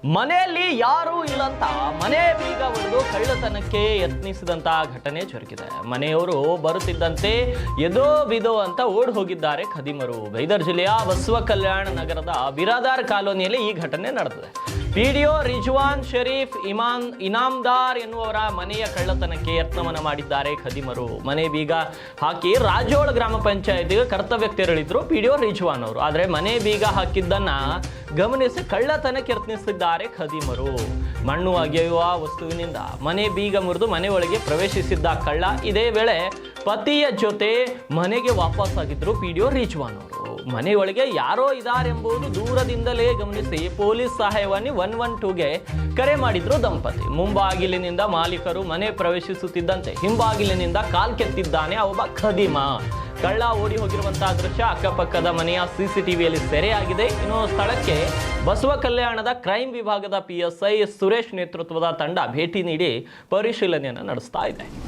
ಮನೆಯಲ್ಲಿ ಯಾರೂ ಇಲ್ಲಂತ ಮನೆ ಬೀಗ ಒಡೆದು ಕಳ್ಳತನಕ್ಕೆ ಯತ್ನಿಸಿದಂತ ಘಟನೆ ಜರುಗಿದೆ. ಮನೆಯವರು ಬರುತ್ತಿದ್ದಂತೆ ಎದೋ ಬಿದೋ ಅಂತ ಓಡ್ ಹೋಗಿದ್ದಾರೆ ಖದೀಮರು. ಬೈದರ್ ಜಿಲ್ಲೆಯ ಬಸವ ಕಲ್ಯಾಣ ನಗರದ ಬಿರಾದಾರ್ ಕಾಲೋನಿಯಲ್ಲಿ ಈ ಘಟನೆ ನಡೆದಿದೆ. ಪಿಡಿಒ ರಿಜ್ವಾನ್ ಶರೀಫ್ ಇನಾಮ್ದಾರ್ ಎನ್ನುವರ ಮನೆಯ ಕಳ್ಳತನಕ್ಕೆ ಯತ್ನವನ್ನ ಮಾಡಿದ್ದಾರೆ ಖದೀಮರು. ಮನೆ ಬೀಗ ಹಾಕಿ ರಾಜೋಳ ಗ್ರಾಮ ಪಂಚಾಯತಿಗೆ ಕರ್ತವ್ಯಕ್ಕೆ ತೆರಳಿದ್ರು ಪಿಡಿಒ ರಿಜ್ವಾನ್ ಅವರು. ಆದರೆ ಮನೆ ಬೀಗ ಹಾಕಿದ್ದನ್ನ ಗಮನಿಸಿ ಕಳ್ಳತನಕ್ಕೆ ಯತ್ನಿಸಿದ್ದಾರೆ ಖದೀಮರು. ಮಣ್ಣು ಅಗೆಯುವ ವಸ್ತುವಿನಿಂದ ಮನೆ ಬೀಗ ಮುರಿದು ಮನೆ ಒಳಗೆ ಪ್ರವೇಶಿಸಿದ್ದ ಕಳ್ಳ ಇದೇ ವೇಳೆ ಪತಿಯ ಜೊತೆ ಮನೆಗೆ ವಾಪಸ್ ಆಗಿದ್ರು ಪಿಡಿಒ ರಿಜ್ವಾನ್ ಅವರು. ಮನೆಯೊಳಗೆ ಯಾರೋ ಇದಾರೆಂಬುದು ದೂರದಿಂದಲೇ ಗಮನಿಸಿ ಪೊಲೀಸ್ ಸಹಾಯವಾಣಿ 112ಗೆ ಕರೆ ಮಾಡಿದ್ರು ದಂಪತಿ. ಮುಂಬಾಗಿಲಿನಿಂದ ಮಾಲೀಕರು ಮನೆ ಪ್ರವೇಶಿಸುತ್ತಿದ್ದಂತೆ ಹಿಂಬಾಗಿಲಿನಿಂದ ಕಾಲ್ಕೆತ್ತಿದ್ದಾನೆ ಒಬ್ಬ ಖದೀಮ. ಕಳ್ಳ ಓಡಿ ಹೋಗಿರುವಂತಹ ದೃಶ್ಯ ಅಕ್ಕಪಕ್ಕದ ಮನೆಯ ಸಿಸಿಟಿವಿಯಲ್ಲಿ ಸೆರೆಯಾಗಿದೆ. ಇನ್ನು ಸ್ಥಳಕ್ಕೆ ಬಸವ ಕಲ್ಯಾಣದ ಕ್ರೈಂ ವಿಭಾಗದ PSI ಸುರೇಶ್ ನೇತೃತ್ವದ ತಂಡ ಭೇಟಿ ನೀಡಿ ಪರಿಶೀಲನೆಯನ್ನು ನಡೆಸ್ತಾ ಇದೆ.